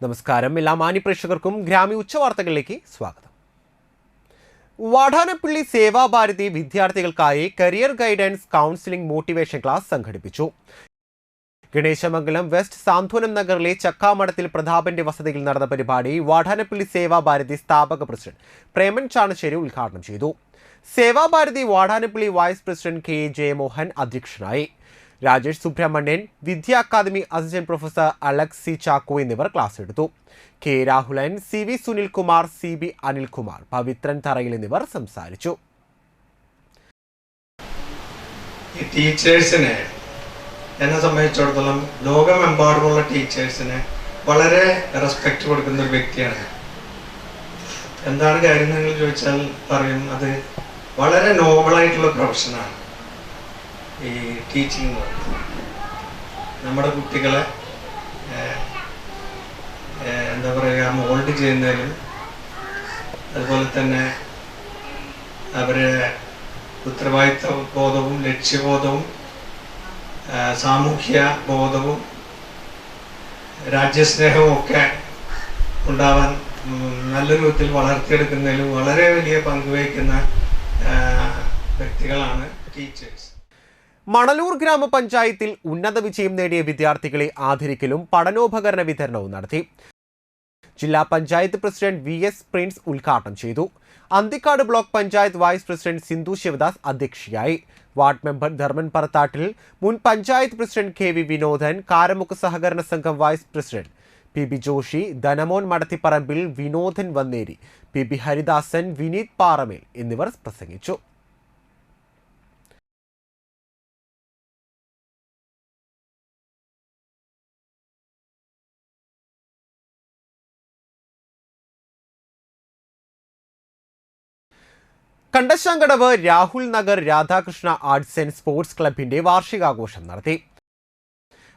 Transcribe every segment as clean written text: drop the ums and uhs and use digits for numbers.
നമസ്കാരം. എല്ലാ മാന്യപ്രേക്ഷകർക്കും ഗ്രാമി ഉച്ചവാർത്തകളിലേക്ക് സ്വാഗതം. വാടാനപ്പള്ളി സേവാഭാരതി വിദ്യാർത്ഥികൾക്കായി career guidance counselling motivation class സംഘടിപ്പിച്ചു. ഗണേശമംഗലം വെസ്റ്റ് സാന്ത്വനം നഗറിലെ ചക്കാമഠത്തിൽ പ്രതാപന്റെ വസതിയിൽ നടന്ന പരിപാടി വാടാനപ്പള്ളി സേവാഭാരതി സ്ഥാപക പ്രസിഡന്റ് പ്രേമൻ ചാണശ്ശേരി ഉദ്ഘാടനം ചെയ്തു. Sevabharathi Vadanappally vice president K Jayamohan അധ്യക്ഷനായി. Rajesh Subrahmanian, Vidya academy assistant professor Alex C Chacko എന്നിവർ ക്ലാസ് എടുത്തു. K Rahulan, C V Sunilkumar, C B Anilkumar, Pavithran Tharayil എന്നിവർ സംസാരിച്ചു. ടീച്ചേഴ്സിനെ എന്നെ സംബന്ധിച്ചിടത്തോളം ലോകമെമ്പാടുമുള്ള ടീച്ചേഴ്സിന് വളരെ റെസ്പെക്റ്റ് കൊടുക്കുന്ന ഒരു വ്യക്തിയാണ്. എന്താണ് കാര്യം നിങ്ങൾ ചോദിച്ചാൽ പറയും, അത് വളരെ നോബിളായിട്ടുള്ള പ്രൊഫഷനാണ് ഈ ടീച്ചിങ് എന്ന് പറയുന്നത്. നമ്മുടെ കുട്ടികളെ എന്താ പറയുക, മോൾഡ് ചെയ്യുന്നതിലും അതുപോലെ തന്നെ അവരെ ഉത്തരവാദിത്വ ബോധവും ലക്ഷ്യബോധവും സാമൂഹ്യ ബോധവും രാജ്യസ്നേഹവും ഒക്കെ ഉണ്ടാവാൻ നല്ലൊരു വിധത്തിൽ വളർത്തിയെടുക്കുന്നതിലും വളരെ വലിയ പങ്കുവഹിക്കുന്ന വ്യക്തികളാണ് ടീച്ചേഴ്സ്. മണലൂർ ഗ്രാമപഞ്ചായത്തിൽ ഉന്നത വിജയം നേടിയ വിദ്യാർത്ഥികളെ ആദരിക്കലും പഠനോപകരണ വിതരണവും നടത്തി. ജില്ലാ panchayat president V S Prince ഉദ്ഘാടനം ചെയ്തു. Anthikkad block panchayat vice president Sindhu Sivadas അധ്യക്ഷയായി. വാർഡ് മെമ്പർ ധർമ്മൻ പറത്താട്ടിൽ, മുൻ panchayat president K V Vinodan, Karamukku സഹകരണ സംഘം vice president P B Joshi, Dhanamon Madathipparambil, Vinodan Vanneri, P B Haridasan, Vineeth Paramel എന്നിവർ പ്രസംഗിച്ചു. Kandassankadavu Rahul Nagar Radhakrishna arts and sports ക്ലബിന്റെ വാർഷികാഘോഷം നടത്തി.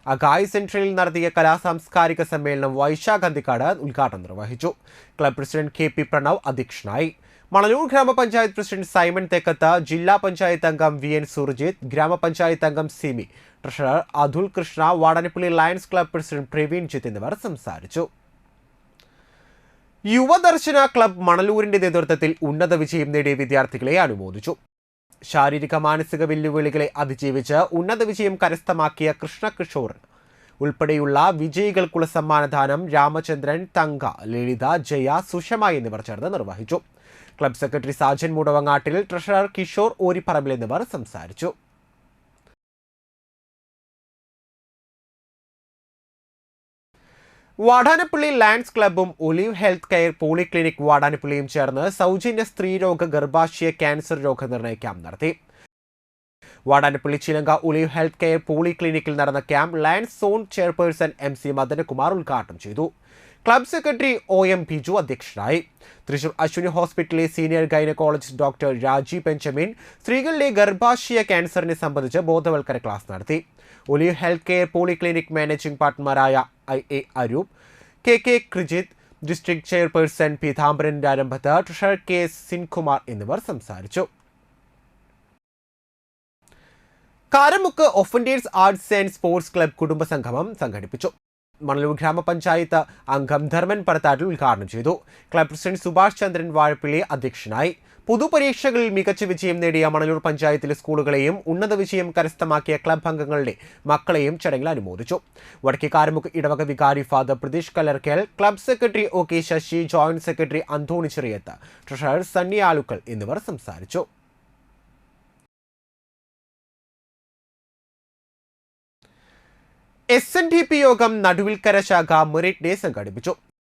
അഗായ് സെൻട്രലിൽ നടത്തിയ കലാസാംസ്കാരിക സമ്മേളനം വൈശാഖ് അന്തിക്കാട് ഉദ്ഘാടനം നിർവഹിച്ചു. Club president K P Pranav അധ്യക്ഷനായി. മണലൂർ ഗ്രാമപഞ്ചായത്ത് പ്രസിഡന്റ് സൈമൺ തെക്കത്ത്, ജില്ലാ പഞ്ചായത്ത് അംഗം വി എൻ സുർജിത്ത്, ഗ്രാമപഞ്ചായത്ത് അംഗം Simi, treasurer Athul Krishna, Vadanappally lions club president Praveen Jith എന്നിവർ സംസാരിച്ചു. യുവദർശന ക്ലബ് മണലൂരിന്റെ നേതൃത്വത്തിൽ ഉന്നത വിജയം നേടിയ വിദ്യാർത്ഥികളെ അനുമോദിച്ചു. ശാരീരിക മാനസിക വെല്ലുവിളികളെ അതിജീവിച്ച് ഉന്നത വിജയം കരസ്ഥമാക്കിയ കൃഷ്ണകിഷോർ ഉൾപ്പെടെയുള്ള വിജയികൾക്കുള്ള സമ്മാനദാനം രാമചന്ദ്രൻ, തങ്ക, ലളിത, ജയ, സുഷമ എന്നിവർ ചേർന്ന് നിർവഹിച്ചു. Club secretary Sajan Mudavangattil, treasurer Kishore Oripparambil എന്നിവർ സംസാരിച്ചു. വാടാനപ്പള്ളി ലയൺസ് ക്ലബ്ബും ഒലിവ് ഹെൽത്ത് കെയർ പോളിക്ലിനിക് വാടാനപ്പള്ളിയും ചേർന്ന് സൗജന്യ സ്ത്രീരോഗ ഗർഭാശയ ക്യാൻസർ രോഗനിർണയ ക്യാമ്പ് നടത്തി. വാടാനപ്പള്ളി ചിലങ്ക ഒലിവ് ഹെൽത്ത് കെയർ പോളിക്ലിനിക്കിൽ നടന്ന camp Lions zone chairperson M C Madanakumar ഉദ്ഘാടനം ചെയ്തു. Club secretary O M Biju അധ്യക്ഷനായി. തൃശൂർ അശ്വിനി ഹോസ്പിറ്റലിലെ senior gynaecologist doctor Raji Benjamin സ്ത്രീകളിലെ ഗർഭാശയ ക്യാൻസറിനെ സംബന്ധിച്ച് ബോധവൽക്കരണ ക്ലാസ് നടത്തി. Olive health care polyclinic managing പാർട്ട്ണറായ I A Aroop, K K Krijith, district chairperson Peethambaran Arambhath, treasurer K Sinkumar എന്നിവർ സംസാരിച്ചു. Karamukku Offenders arts and sports club കുടുംബസംഗമം സംഘടിപ്പിച്ചു. മണലൂർ ഗ്രാമപഞ്ചായത്ത് അംഗം ധർമ്മൻ പറത്താട്ടിൽ ഉദ്ഘാടനം ചെയ്തു. ക്ലബ് പ്രസിഡന്റ് സുഭാഷ് ചന്ദ്രൻ വാഴപ്പിള്ളി അധ്യക്ഷനായി. പൊതുപരീക്ഷകളിൽ മികച്ച വിജയം നേടിയ മണലൂർ പഞ്ചായത്തിലെ സ്കൂളുകളെയും ഉന്നത വിജയം കരസ്ഥമാക്കിയ ക്ലബ് അംഗങ്ങളുടെ മക്കളെയും ചടങ്ങിൽ അനുമോദിച്ചു. വടക്കേ കാരമുക്ക് ഇടവക വികാരി father Pratheesh Kalarkkal, club secretary O K Sasi, joint secretary Anthony Cheriyath, treasurer Sunny Alukkal എന്നിവർ സംസാരിച്ചു. SNDP യോഗം നടുവിൽക്കര ശാഖ മെറിറ്റ് ഡേ സംഘടിപ്പിച്ചു.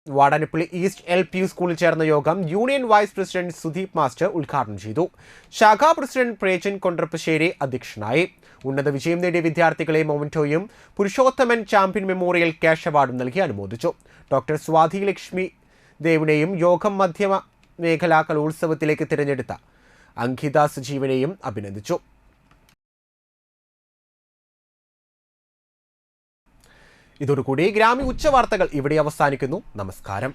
വാടാനപ്പള്ളി ഈസ്റ്റ് LP സ്കൂളിൽ ചേർന്ന യോഗം union vice president Sudeep master ഉദ്ഘാടനം ചെയ്തു. ശാഖാ പ്രസിഡന്റ് പ്രേജൻ കൊണ്ട്രപ്പശ്ശേരി അധ്യക്ഷനായി. ഉന്നത വിജയം നേടിയ വിദ്യാർത്ഥികളെ മൊമന്റോയും പുരുഷോത്തമൻ ചാമ്പ്യൻ മെമ്മോറിയൽ ക്യാഷ് അവാർഡും നൽകി അനുമോദിച്ചു. ഡോക്ടർ സ്വാതി ലക്ഷ്മി ദേവിനെയും യോഗം മധ്യമ മേഖലാ കലോത്സവത്തിലേക്ക് തിരഞ്ഞെടുത്ത അങ്കിത സജീവനെയും അഭിനന്ദിച്ചു. ഇതോടുകൂടി ഗ്രാമി ഉച്ചവാർത്തകൾ ഇവിടെ അവസാനിക്കുന്നു. നമസ്കാരം.